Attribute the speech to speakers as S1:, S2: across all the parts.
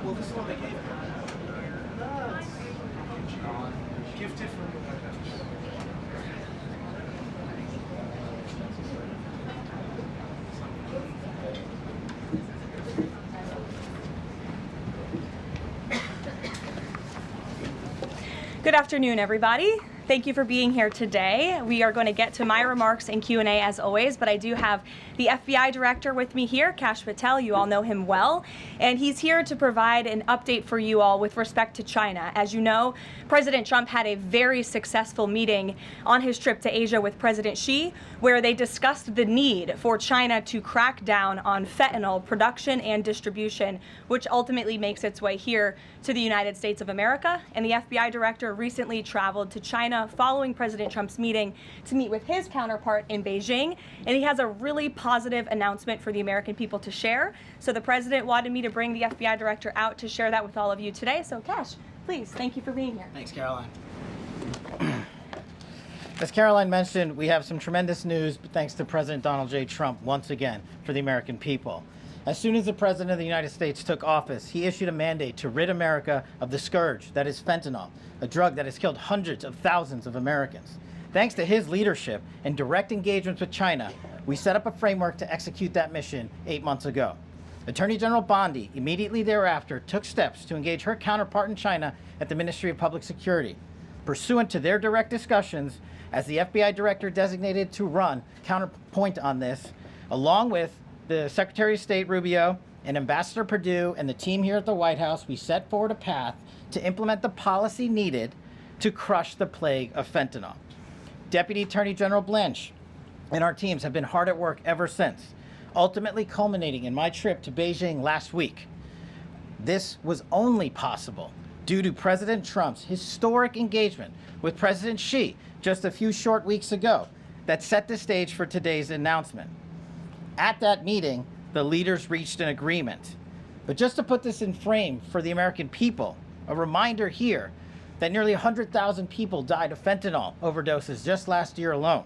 S1: Well, this is what they gave him. Gifted from the White House.
S2: Good afternoon, everybody. Thank you for being here today. We are going to get to my remarks and Q&A as always, but I do have the FBI Director with me here, Kash Patel. You all know him well, and he's here to provide an update for you all with respect to China. As you know, President Trump had a very successful meeting on his trip to Asia with President Xi, where they discussed the need for China to crack down on fentanyl production and distribution, which ultimately makes its way here to the United States of America. And the FBI Director recently traveled to China following President Trump's meeting to meet with his counterpart in Beijing, and he has a really positive announcement for the American people to share. So the President wanted me to bring the FBI Director out to share that with all of you today. So Kash, please, thank you for being here.
S3: Thanks, Caroline. As Caroline mentioned, we have some tremendous news thanks to President Donald J. Trump once again for the American people. As soon as the President of the United States took office, he issued a mandate to rid America of the scourge that is fentanyl, a drug that has killed hundreds of thousands of Americans. Thanks to his leadership and direct engagements with China, we set up a framework to execute that mission 8 months ago. Attorney General Bondi immediately thereafter took steps to engage her counterpart in China at the Ministry of Public Security. Pursuant to their direct discussions, as the FBI Director designated to run counterpoint on this, along with the Secretary of State Rubio and Ambassador Perdue and the team here at the White House, we set forward a path to implement the policy needed to crush the plague of fentanyl. Deputy Attorney General Blanche and our teams have been hard at work ever since, ultimately culminating in my trip to Beijing last week. This was only possible due to President Trump's historic engagement with President Xi just a few short weeks ago that set the stage for today's announcement. At that meeting, the leaders reached an agreement. But just to put this in frame for the American people, a reminder here that nearly 100,000 people died of fentanyl overdoses just last year alone.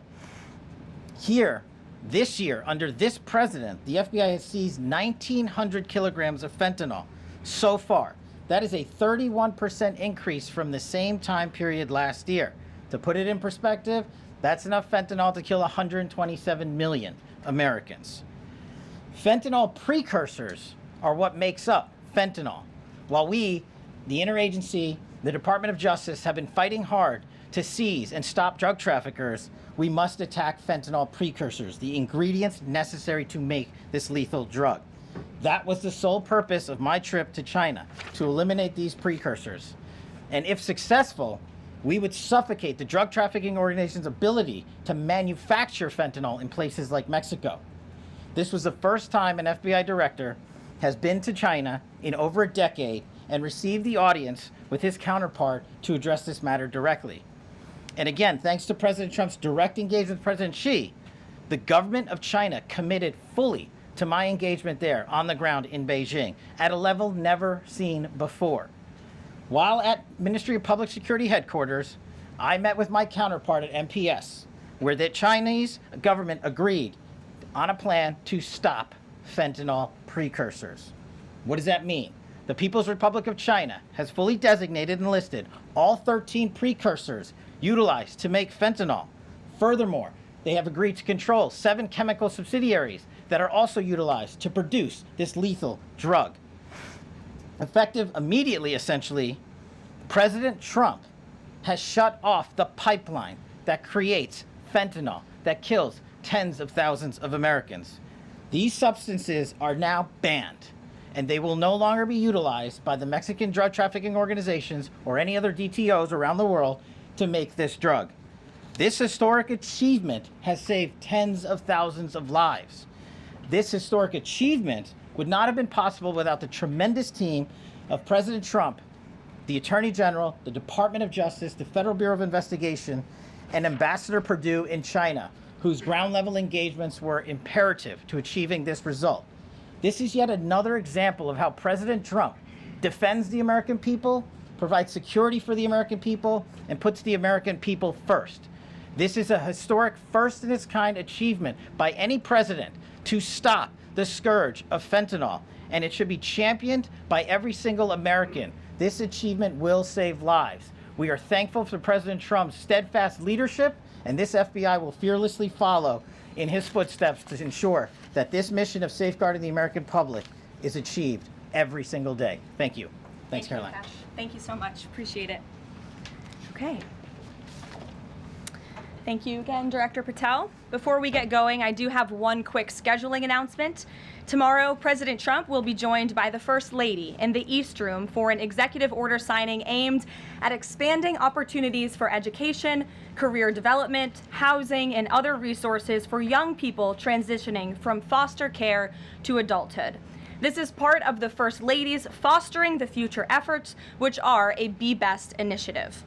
S3: Here, this year, under this president, the FBI has seized 1,900 kilograms of fentanyl so far. That is a 31% increase from the same time period last year. To put it in perspective, that's enough fentanyl to kill 127 million Americans. Fentanyl precursors are what makes up fentanyl. While we, the interagency, the Department of Justice, have been fighting hard to seize and stop drug traffickers, we must attack fentanyl precursors, the ingredients necessary to make this lethal drug. That was the sole purpose of my trip to China, to eliminate these precursors. And if successful, we would suffocate the drug trafficking organization's ability to manufacture fentanyl in places like Mexico. This was the first time an FBI director has been to China in over a decade and received the audience with his counterpart to address this matter directly. And again, thanks to President Trump's direct engagement with President Xi, the government of China committed fully to my engagement there on the ground in Beijing at a level never seen before. While at Ministry of Public Security headquarters, I met with my counterpart at MPS, where the Chinese government agreed on a plan to stop fentanyl precursors. What does that mean? The People's Republic of China has fully designated and listed all 13 precursors utilized to make fentanyl. Furthermore, they have agreed to control 7 chemical subsidiaries that are also utilized to produce this lethal drug. Effective immediately, essentially, President Trump has shut off the pipeline that creates fentanyl that kills tens of thousands of Americans. These substances are now banned, and they will no longer be utilized by the Mexican drug trafficking organizations or any other DTOs around the world to make this drug. This historic achievement has saved tens of thousands of lives. This historic achievement would not have been possible without the tremendous team of President Trump, the Attorney General, the Department of Justice, the Federal Bureau of Investigation, and Ambassador Perdue in China, whose ground-level engagements were imperative to achieving this result. This is yet another example of how President Trump defends the American people, provides security for the American people, and puts the American people first. This is a historic first-in-its-kind achievement by any president to stop the scourge of fentanyl, and it should be championed by every single American. This achievement will save lives. We are thankful for President Trump's steadfast leadership, and this FBI will fearlessly follow in his footsteps to ensure that this mission of safeguarding the American public is achieved every single day. Thank you. Thanks, Caroline.
S2: Kash. Thank you so much. Appreciate it. Okay. Thank you again, Director Patel. Before we get going, I do have one quick scheduling announcement. Tomorrow, President Trump will be joined by the First Lady in the East Room for an executive order signing aimed at expanding opportunities for education, career development, housing, and other resources for young people transitioning from foster care to adulthood. This is part of the First Lady's Fostering the Future efforts, which are a Be Best initiative.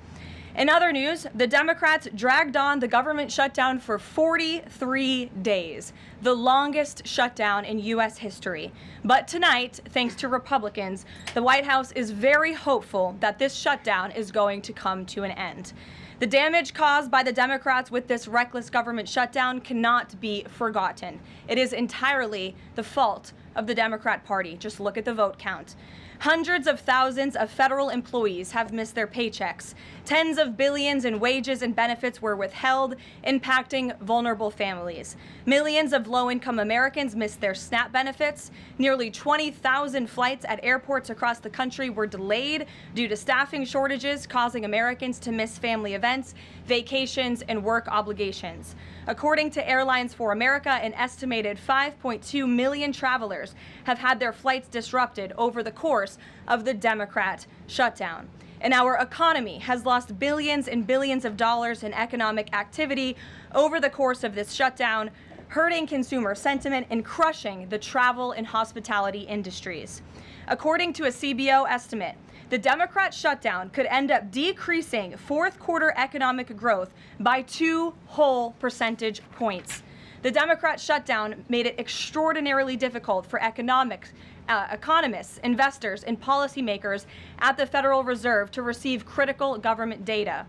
S2: In other news, the Democrats dragged on the government shutdown for 43 days, the longest shutdown in U.S. history. But tonight, thanks to Republicans, the White House is very hopeful that this shutdown is going to come to an end. The damage caused by the Democrats with this reckless government shutdown cannot be forgotten. It is entirely the fault of the Democrat Party. Just look at the vote count. Hundreds of thousands of federal employees have missed their paychecks. Tens of billions in wages and benefits were withheld, impacting vulnerable families. Millions of low-income Americans missed their SNAP benefits. Nearly 20,000 flights at airports across the country were delayed due to staffing shortages, causing Americans to miss family events, vacations, and work obligations. According to Airlines for America, an estimated 5.2 million travelers have had their flights disrupted over the course of the Democrat shutdown. And our economy has lost billions and billions of dollars in economic activity over the course of this shutdown, hurting consumer sentiment and crushing the travel and hospitality industries. According to a CBO estimate, the Democrat shutdown could end up decreasing fourth quarter economic growth by 2 whole percentage points. The Democrat shutdown made it extraordinarily difficult for economists, investors, and policymakers at the Federal Reserve to receive critical government data.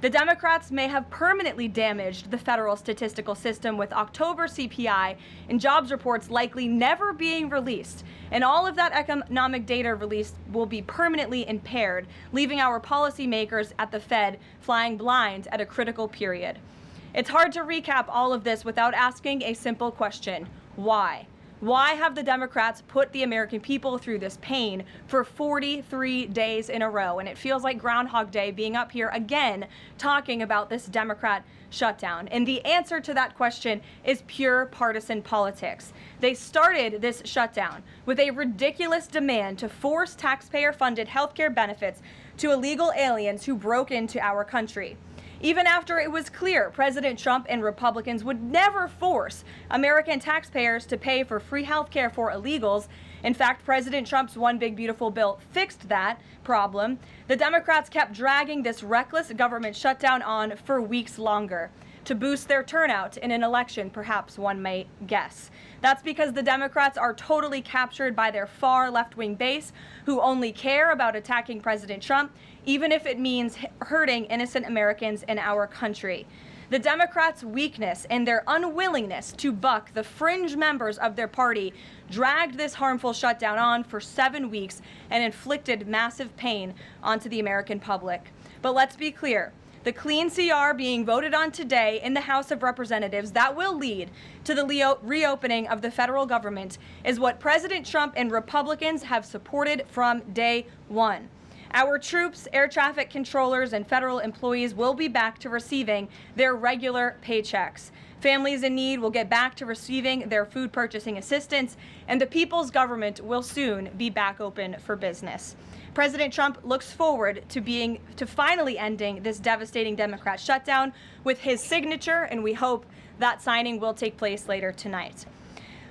S2: The Democrats may have permanently damaged the federal statistical system, with October CPI and jobs reports likely never being released. And all of that economic data released will be permanently impaired, leaving our policymakers at the Fed flying blind at a critical period. It's hard to recap all of this without asking a simple question: why? Why have the Democrats put the American people through this pain for 43 days in a row? And it feels like Groundhog Day being up here again talking about this Democrat shutdown. And the answer to that question is pure partisan politics. They started this shutdown with a ridiculous demand to force taxpayer-funded healthcare benefits to illegal aliens who broke into our country. Even after it was clear President Trump and Republicans would never force American taxpayers to pay for free health care for illegals. In fact, President Trump's One Big Beautiful Bill fixed that problem. The Democrats kept dragging this reckless government shutdown on for weeks longer to boost their turnout in an election, perhaps one may guess. That's because the Democrats are totally captured by their far left-wing base, who only care about attacking President Trump, even if it means hurting innocent Americans in our country. The Democrats' weakness and their unwillingness to buck the fringe members of their party dragged this harmful shutdown on for 7 weeks and inflicted massive pain onto the American public. But let's be clear. The clean CR being voted on today in the House of Representatives that will lead to the reopening of the federal government is what President Trump and Republicans have supported from day one. Our troops, air traffic controllers, and federal employees will be back to receiving their regular paychecks. Families in need will get back to receiving their food purchasing assistance, and the people's government will soon be back open for business. President Trump looks forward to finally ending this devastating Democrat shutdown with his signature, and we hope that signing will take place later tonight.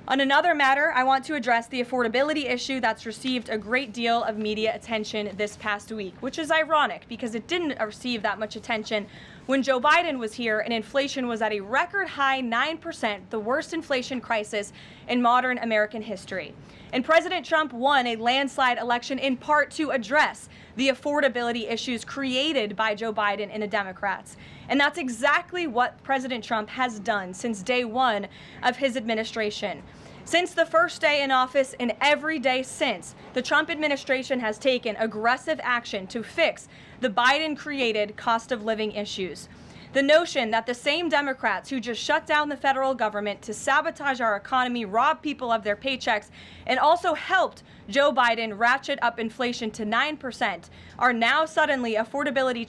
S2: On another matter, I want to address the affordability issue that's received a great deal of media attention this past week, which is ironic because it didn't receive that much attention when Joe Biden was here and inflation was at a record high 9%, the worst inflation crisis in modern American history. And President Trump won a landslide election in part to address the affordability issues created by Joe Biden and the Democrats. And that's exactly what President Trump has done since day one of his administration. Since the first day in office and every day since, the Trump administration has taken aggressive action to fix the Biden-created cost of living issues. The notion that the same Democrats who just shut down the federal government to sabotage our economy, rob people of their paychecks, and also helped Joe Biden ratchet up inflation to 9% are now suddenly affordability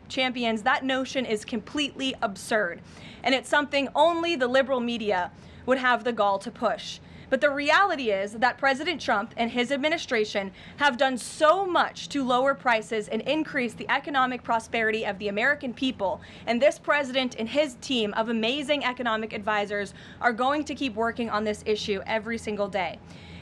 S2: champions, that notion is completely absurd. And it's something only the liberal media would have the gall to push. But the reality is that President Trump and his administration have done so much to lower prices and increase the economic prosperity of the American people. And this president and his team of amazing economic advisors are going to keep working on this issue every single day.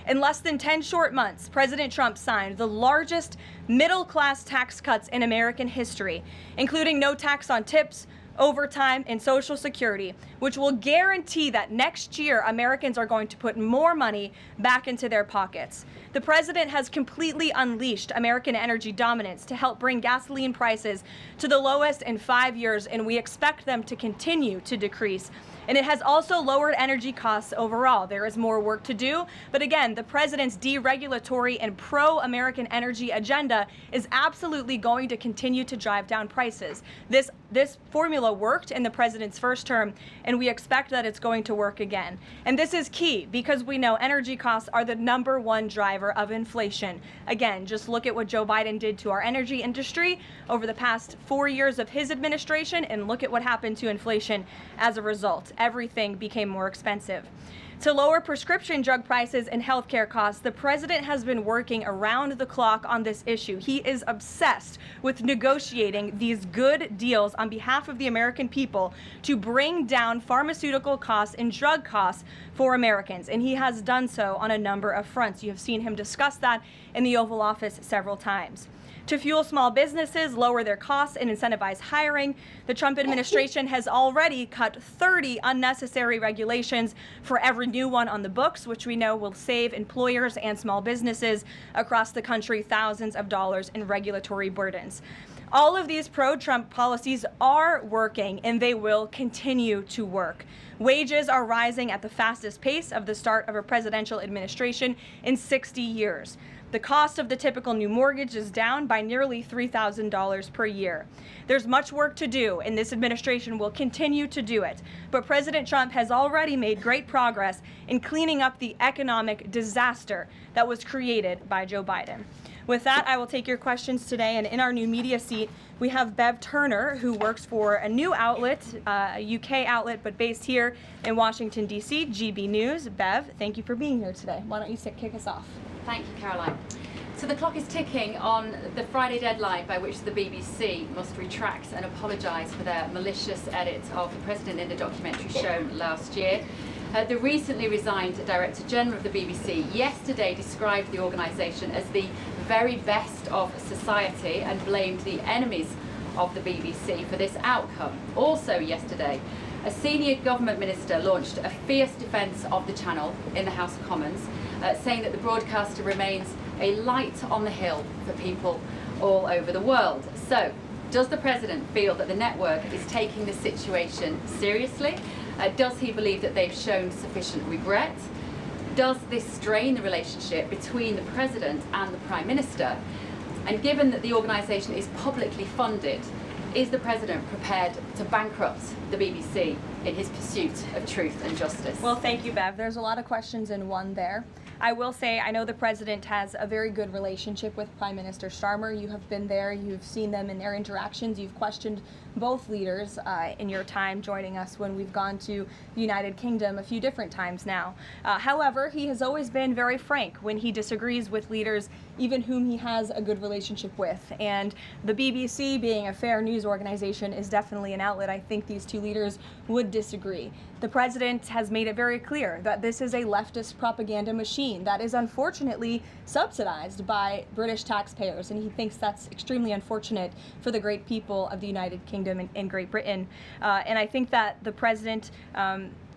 S2: In less than 10 short months, President Trump signed the largest middle-class tax cuts in American history, including no tax on tips, overtime, and Social Security, which will guarantee that next year Americans are going to put more money back into their pockets. The president has completely unleashed American energy dominance to help bring gasoline prices to the lowest in 5 years, and we expect them to continue to decrease. And it has also lowered energy costs overall. There is more work to do, but again, the president's deregulatory and pro-American energy agenda is absolutely going to continue to drive down prices. This formula worked in the president's first term, and we expect that it's going to work again. And this is key because we know energy costs are the #1 driver of inflation. Again, just look at what Joe Biden did to our energy industry over the past 4 years of his administration, and look at what happened to inflation as a result. Everything became more expensive. To lower prescription drug prices and healthcare costs, the president has been working around the clock on this issue. He is obsessed with negotiating these good deals on behalf of the American people to bring down pharmaceutical costs and drug costs for Americans, and he has done so on a number of fronts. You have seen him discuss that in the Oval Office several times. To fuel small businesses, lower their costs, and incentivize hiring, the Trump administration has already cut 30 unnecessary regulations for every new one on the books, which we know will save employers and small businesses across the country thousands of dollars in regulatory burdens. All of these pro-Trump policies are working, and they will continue to work. Wages are rising at the fastest pace of the start of a presidential administration in 60 years. The cost of the typical new mortgage is down by nearly $3,000 per year. There's much work to do, and this administration will continue to do it. But President Trump has already made great progress in cleaning up the economic disaster that was created by Joe Biden. With that, I will take your questions today, and in our new media seat, we have Bev Turner, who works for a new outlet, a UK outlet, but based here in Washington, D.C., GB News. Bev, thank you for being here today. Why don't you kick us off?
S4: Thank you, Caroline. So the clock is ticking on the Friday deadline by which the BBC must retract and apologise for their malicious edit of the president in the documentary shown last year. The recently resigned Director General of the BBC yesterday described the organisation as the very best of society and blamed the enemies of the BBC for this outcome. Also yesterday, a senior government minister launched a fierce defence of the channel in the House of Commons, saying that the broadcaster remains a light on the hill for people all over the world. So, does the President feel that the network is taking the situation seriously? Does he believe that they've shown sufficient regret? Does this strain the relationship between the President and the Prime Minister? And given that the organisation is publicly funded, is the President prepared to bankrupt the BBC in his pursuit of truth and justice?
S2: Well, thank you, Bev. There's a lot of questions in one there. I will say I know the president has a very good relationship with Prime Minister Starmer. You have been there, you've seen them in their interactions, you've questioned both leaders in your time joining us when we've gone to the United Kingdom a few different times now. However, he has always been very frank when he disagrees with leaders, even whom he has a good relationship with. And the BBC, being a fair news organization, is definitely an outlet I think these two leaders would disagree. The president has made it very clear that this is a leftist propaganda machine that is unfortunately subsidized by British taxpayers, and he thinks that's extremely unfortunate for the great people of the United Kingdom and Great Britain. And I think that the president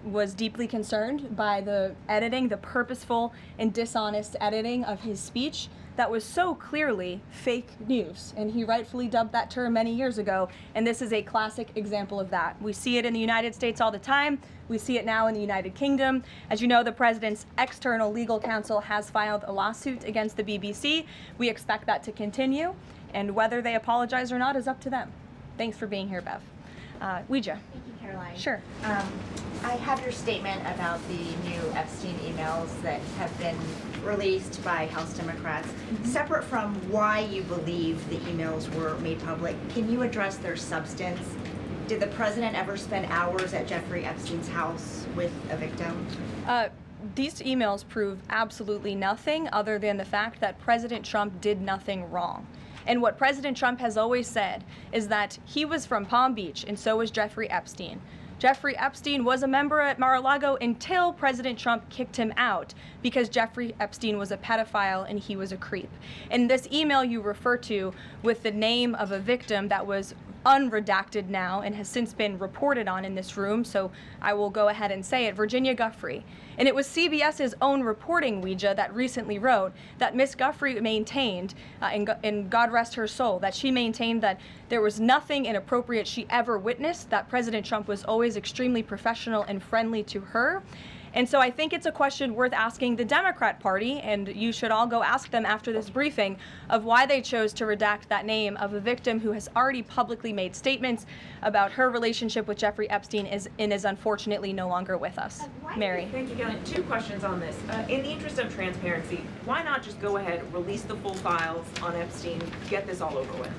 S2: was deeply concerned by the editing, the purposeful and dishonest editing of his speech that was so clearly fake news. And he rightfully dubbed that term many years ago, and this is a classic example of that. We see it in the United States all the time. We see it now in the United Kingdom. As you know, the president's external legal counsel has filed a lawsuit against the BBC. We expect that to continue, and whether they apologize or not is up to them. Thanks for being here, Bev. Ouija.
S5: Thank you, Caroline.
S2: Sure.
S5: I have your statement about the new Epstein emails that have been released by House Democrats. Separate from why you believe the emails were made public, can you address their substance? Did the president ever spend hours at Jeffrey Epstein's house with a victim?
S2: These emails prove absolutely nothing other than the fact that President Trump did nothing wrong. And what President Trump has always said is that he was from Palm Beach, and so was Jeffrey Epstein. Jeffrey Epstein was a member at Mar-a-Lago until President Trump kicked him out because Jeffrey Epstein was a pedophile and he was a creep. And this email you refer to with the name of a victim that was unredacted now and has since been reported on in this room, so I will go ahead and say it, Virginia Giuffre. And it was CBS's own reporting, Ouija, that recently wrote that Miss Giuffre maintained, and God rest her soul, that she maintained that there was nothing inappropriate she ever witnessed, that President Trump was always extremely professional and friendly to her. And so I think it's a question worth asking the Democrat Party, and you should all go ask them after this briefing, of why they chose to redact that name of a victim who has already publicly made statements about her relationship with Jeffrey Epstein and is unfortunately no longer with us. Mary.
S6: Thank you, Caroline. Two questions on this. In the interest of transparency, why not just go ahead, release the full files on Epstein, get this all over with?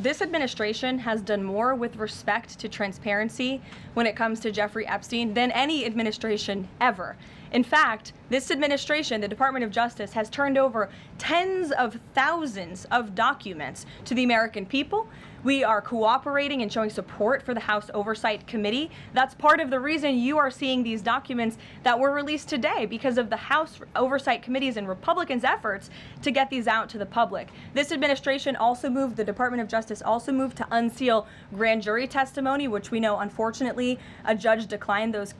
S2: This administration has done more with respect to transparency when it comes to Jeffrey Epstein than any administration ever. In fact, this administration, the Department of Justice, has turned over tens of thousands of documents to the American people. We are cooperating and showing support for the House Oversight Committee. That's part of the reason you are seeing these documents that were released today, because of the House Oversight Committee's and Republicans' efforts to get these out to the public. This administration also moved, the Department of Justice also moved to unseal grand jury testimony, which we know, unfortunately, a judge declined those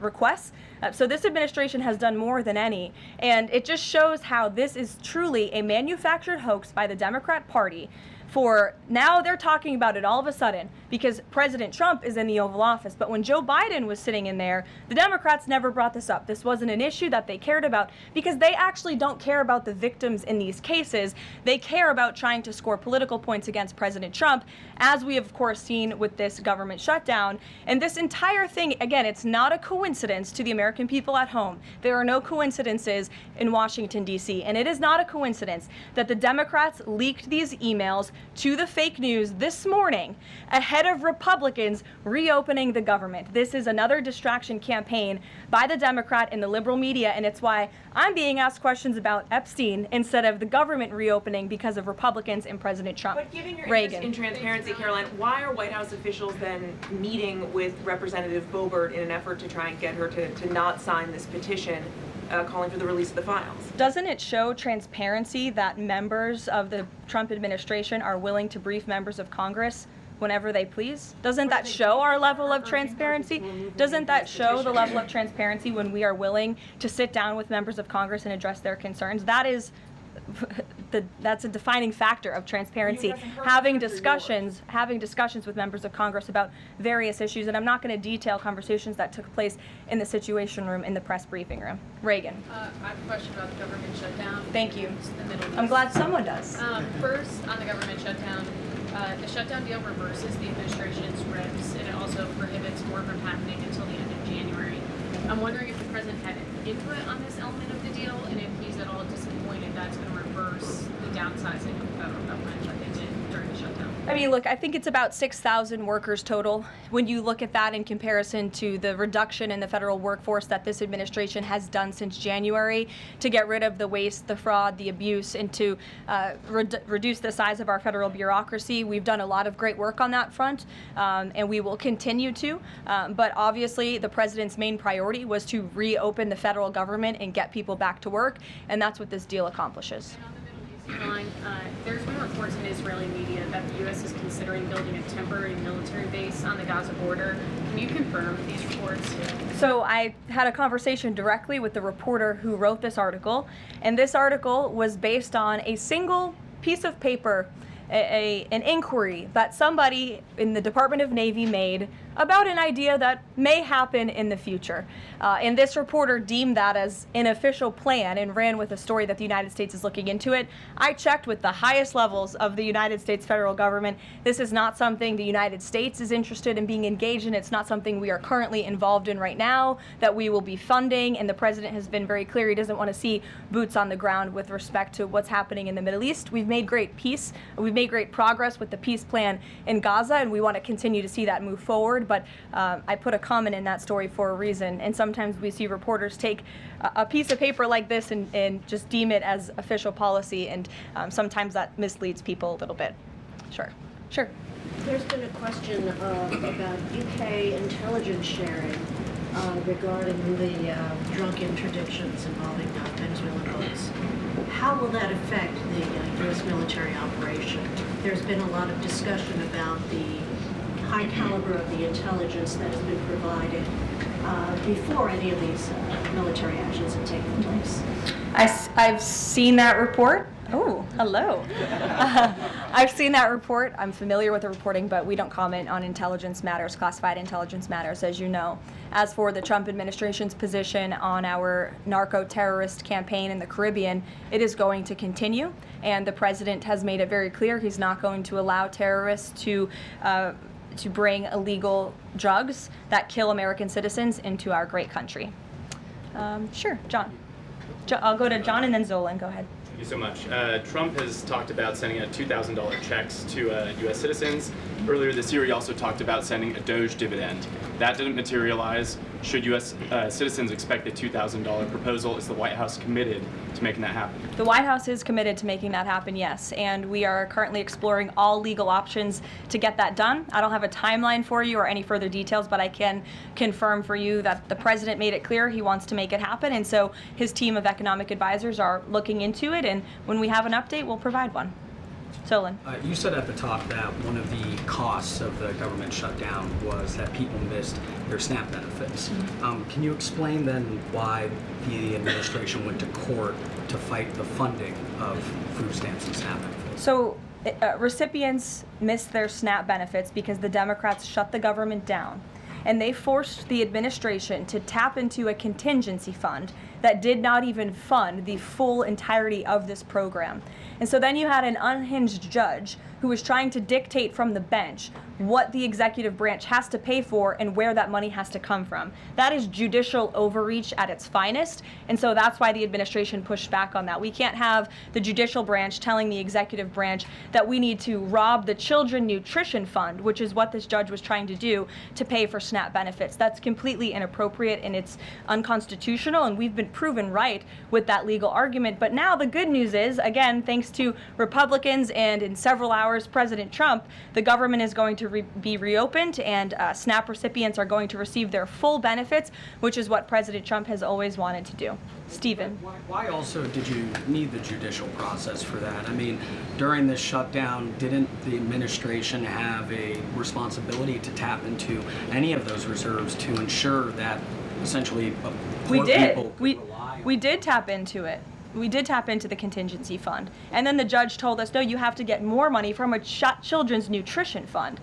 S2: requests. So this administration has done more than any, and it just shows how this is truly a manufactured hoax by the Democrat Party. For now they're talking about it all of a sudden because President Trump is in the Oval Office. But when Joe Biden was sitting in there, the Democrats never brought this up. This wasn't an issue that they cared about because they actually don't care about the victims in these cases. They care about trying to score political points against President Trump, as we have, of course, seen with this government shutdown. And this entire thing, again, it's not a coincidence to the American people at home. There are no coincidences in Washington, D.C. And it is not a coincidence that the Democrats leaked these emails to the fake news this morning ahead of Republicans reopening the government. This is another distraction campaign by the Democrat and the liberal media, and it's why I'm being asked questions about Epstein instead of the government reopening because of Republicans and President Trump.
S6: But given your
S2: Reagan.
S6: interest in transparency, Caroline, why are White House officials then meeting with Representative Boebert in an effort to try and get her to not sign this petition calling for the release of the files?
S2: Doesn't it show transparency that members of the Trump administration are willing to brief members of Congress whenever they please? Doesn't that show our level of transparency? Doesn't that show the level of transparency when we are willing to sit down with members of Congress and address their concerns? That's a defining factor of transparency. Having discussions with members of Congress about various issues, and I'm not going to detail conversations that took place in the Situation Room in the press briefing room. Reagan.
S7: I have a question about the government shutdown.
S2: Thank you.
S7: The Middle East.
S2: I'm glad someone does.
S7: First, on the government shutdown, the shutdown deal reverses the administration's reps, and it also prohibits more from happening until the end of January. I'm wondering if the president had input on this element of the deal, and if he's at all disappointed that's going to reverse the downsizing of the federal government that they did during the shutdown.
S2: I mean, look, I think it's about 6,000 workers total. When you look at that in comparison to the reduction in the federal workforce that this administration has done since January to get rid of the waste, the fraud, the abuse, and to reduce the size of our federal bureaucracy, we've done a lot of great work on that front, and we will continue to. But obviously, the president's main priority was to reopen the federal government and get people back to work, and that's what this deal accomplishes.
S7: And on the Middle East, Karoline, there's been reports in Israeli media that the U.S. is considering building a temporary military base on the Gaza border. Can you confirm these reports?
S2: So I had a conversation directly with the reporter who wrote this article, and this article was based on a single piece of paper, an inquiry that somebody in the Department of Navy made about an idea that may happen in the future. And this reporter deemed that as an official plan and ran with a story that the United States is looking into it. I checked with the highest levels of the United States federal government. This is not something the United States is interested in being engaged in. It's not something we are currently involved in right now that we will be funding. And the president has been very clear he doesn't want to see boots on the ground with respect to what's happening in the Middle East. We've made great peace. We've made great progress with the peace plan in Gaza, and we want to continue to see that move forward. But I put a comment in that story for a reason, and sometimes we see reporters take a piece of paper like this and just deem it as official policy, and sometimes that misleads people a little bit. Sure.
S8: There's been a question about UK intelligence sharing regarding the drunk interdictions involving Venezuelan boats. How will that affect the U.S. military operation? There's been a lot of discussion about the high caliber of the intelligence that has been provided before any of these military actions have taken place.
S2: I've seen that report. Oh, hello. I've seen that report. I'm familiar with the reporting, but we don't comment on intelligence matters, classified intelligence matters, as you know. As for the Trump administration's position on our narco-terrorist campaign in the Caribbean, it is going to continue, and the president has made it very clear he's not going to allow terrorists to bring illegal drugs that kill American citizens into our great country. Sure, John. I'll go to John and then Zolan. Go ahead.
S9: Thank you so much. Trump has talked about sending out $2,000 checks to U.S. citizens. Earlier this year, he also talked about sending a Doge dividend. That didn't materialize. Should U.S. Citizens expect the $2,000 proposal? Is the White House committed to making that happen?
S2: The White House is committed to making that happen, yes, and we are currently exploring all legal options to get that done. I don't have a timeline for you or any further details, but I can confirm for you that the president made it clear he wants to make it happen, and so his team of economic advisors are looking into it, and when we have an update, we'll provide one. Solon.
S10: You said at the top that one of the costs of the government shutdown was that people missed their SNAP benefits. Can you explain then why the administration went to court to fight the funding of food stamps and SNAP benefits?
S2: So recipients missed their SNAP benefits because the Democrats shut the government down, and they forced the administration to tap into a contingency fund that did not even fund the full entirety of this program. And so then you had an unhinged judge who was trying to dictate from the bench what the executive branch has to pay for and where that money has to come from. That is judicial overreach at its finest, and so that's why the administration pushed back on that. We can't have the judicial branch telling the executive branch that we need to rob the Children Nutrition Fund, which is what this judge was trying to do, to pay for SNAP benefits. That's completely inappropriate and it's unconstitutional, and we've been proven right with that legal argument. But now the good news is, again, thanks to Republicans and in several hours President Trump, the government is going to be reopened, and SNAP recipients are going to receive their full benefits, which is what President Trump has always wanted to do. Stephen.
S10: Why also did you need the judicial process for that? I mean, during this shutdown, didn't the administration have a responsibility to tap into any of those reserves to ensure that essentially poor people could rely on?
S2: We did tap into it. We did tap into the contingency fund. And then the judge told us, no, you have to get more money from a children's nutrition fund.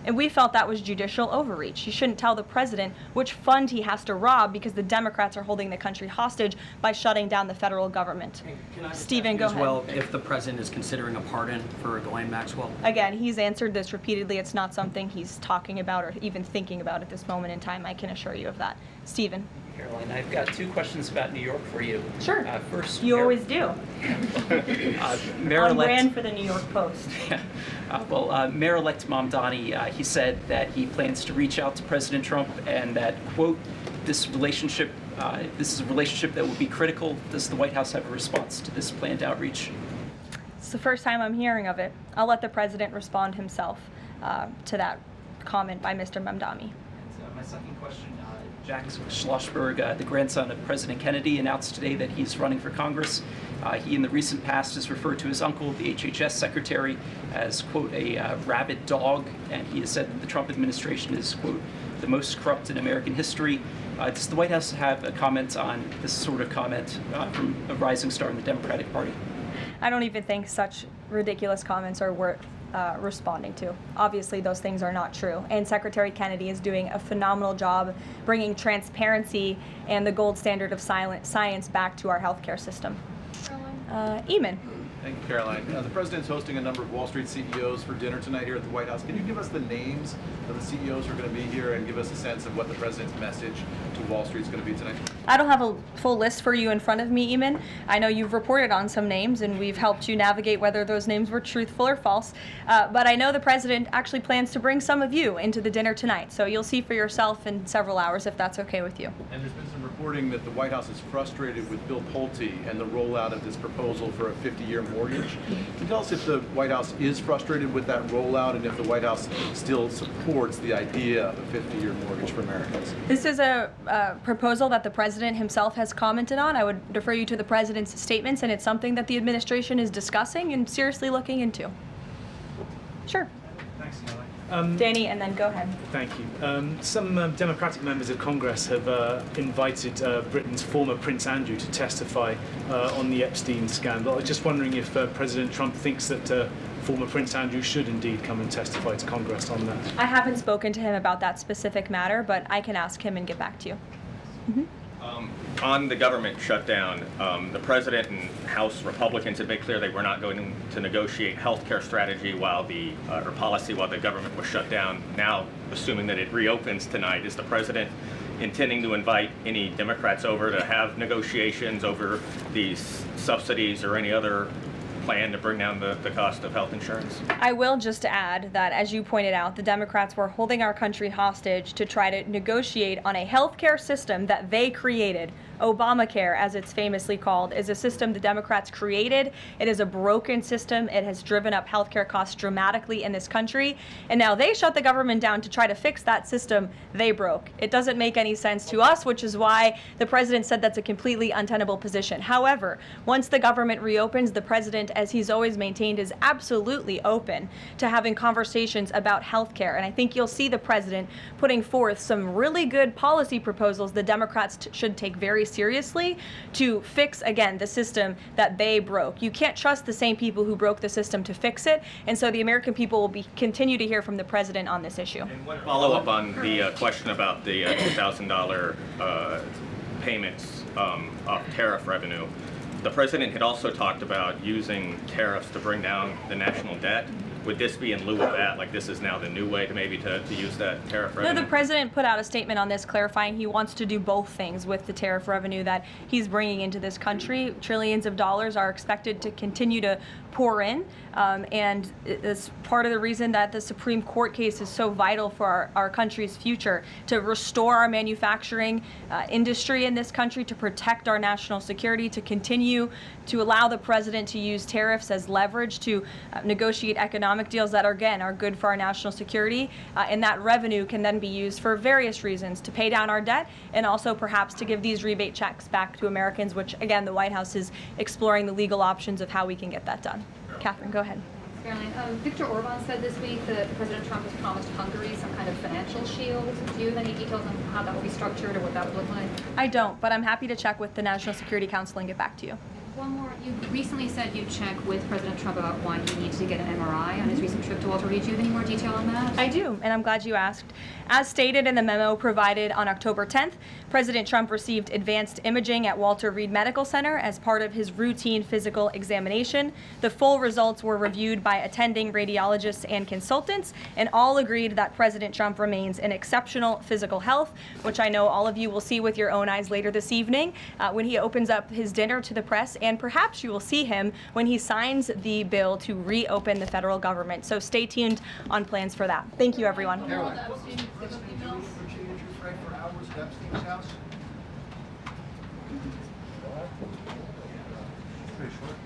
S2: And we felt that was judicial overreach. You shouldn't tell the president which fund he has to rob because the Democrats are holding the country hostage by shutting down the federal government. Stephen, go ahead.
S10: Well, if the president is considering a pardon for Ghislaine Maxwell?
S2: Again, he's answered this repeatedly. It's not something he's talking about or even thinking about at this moment in time. I can assure you of that. Stephen.
S11: Karoline, I've got two questions about New York for you.
S2: Sure.
S11: First,
S2: you always do. On brand for the New York Post.
S11: Mayor-elect Mamdani, he said that he plans to reach out to President Trump and that, quote, this is a relationship that will be critical. Does the White House have a response to this planned outreach?
S2: It's the first time I'm hearing of it. I'll let the president respond himself to that comment by Mr. Mamdani.
S11: My second question, Jack Schlossberg, the grandson of President Kennedy, announced today that he's running for Congress. He, in the recent past, has referred to his uncle, the HHS secretary, as, quote, a rabid dog, and he has said that the Trump administration is, quote, the most corrupt in American history. Does the White House have a comment on this sort of comment from a rising star in the Democratic Party?
S2: I don't even think such ridiculous comments are worth responding to. Obviously, those things are not true. And Secretary Kennedy is doing a phenomenal job bringing transparency and the gold standard of science back to our healthcare system. Eamon.
S12: Thank you, Caroline. The president's hosting a number of Wall Street CEOs for dinner tonight here at the White House. Can you give us the names of the CEOs who are going to be here and give us a sense of what the president's message to Wall Street is going to be tonight?
S2: I don't have a full list for you in front of me, Eamon. I know you've reported on some names and we've helped you navigate whether those names were truthful or false. But I know the president actually plans to bring some of you into the dinner tonight. So you'll see for yourself in several hours if that's okay with you.
S12: And there's been some reporting that the White House is frustrated with Bill Pulte and the rollout of this proposal for a 50-year mortgage. Can you tell us if the White House is frustrated with that rollout and if the White House still supports the idea of a 50-year mortgage for Americans?
S2: This is a proposal that the president himself has commented on. I would refer you to the president's statements, and it's something that the administration is discussing and seriously looking into. Sure.
S1: Thanks, Caroline.
S2: Danny, and then go ahead.
S1: Thank you. Some Democratic members of Congress have invited Britain's former Prince Andrew to testify on the Epstein scandal. I was just wondering if President Trump thinks that former Prince Andrew should indeed come and testify to Congress on that.
S2: I haven't spoken to him about that specific matter, but I can ask him and get back to you.
S13: On the government shutdown, the president and House Republicans have made clear they were not going to negotiate healthcare strategy or policy while the government was shut down. Now, assuming that it reopens tonight, is the president intending to invite any Democrats over to have negotiations over these subsidies or any other plan to bring down the cost of health insurance?
S2: I will just add that, as you pointed out, the Democrats were holding our country hostage to try to negotiate on a healthcare system that they created. Obamacare, as it's famously called, is a system the Democrats created. It is a broken system. It has driven up healthcare costs dramatically in this country. And now they shut the government down to try to fix that system they broke. It doesn't make any sense to us, which is why the president said that's a completely untenable position. However, once the government reopens, the president, as he's always maintained, is absolutely open to having conversations about healthcare. And I think you'll see the president putting forth some really good policy proposals the Democrats should take very seriously to fix, again, the system that they broke. You can't trust the same people who broke the system to fix it, and so the American people will continue to hear from the president on this issue.
S13: And one follow-up on the question about the $2,000 payments of tariff revenue. The president had also talked about using tariffs to bring down the national debt. Would this be in lieu of that? Like, this is now the new way to maybe to use that tariff revenue?
S2: No, the president put out a statement on this clarifying he wants to do both things with the tariff revenue that he's bringing into this country. Trillions of dollars are expected to continue to pour in, and it's part of the reason that the Supreme Court case is so vital for our country's future, to restore our manufacturing industry in this country, to protect our national security, to continue to allow the president to use tariffs as leverage to negotiate economic deals that, again, are good for our national security. And that revenue can then be used for various reasons, to pay down our debt and also perhaps to give these rebate checks back to Americans, which, again, the White House is exploring the legal options of how we can get that done. Catherine, go ahead.
S4: Caroline, Viktor Orban said this week that President Trump has promised Hungary some kind of financial shield. Do you have any details on how that will be structured or what that would look like?
S2: I don't, but I'm happy to check with the National Security Council and get back to you.
S4: One more. You recently said you'd check with President Trump about why he needs to get an MRI on his recent trip to Walter Reed. Do you have any more detail on that?
S2: I do, and I'm glad you asked. As stated in the memo provided on October 10th, President Trump received advanced imaging at Walter Reed Medical Center as part of his routine physical examination. The full results were reviewed by attending radiologists and consultants, and all agreed that President Trump remains in exceptional physical health, which I know all of you will see with your own eyes later this evening when he opens up his dinner to the press, and perhaps you will see him when he signs the bill to reopen the federal government. So stay tuned on plans for that. Thank you, everyone.
S1: Pretty short.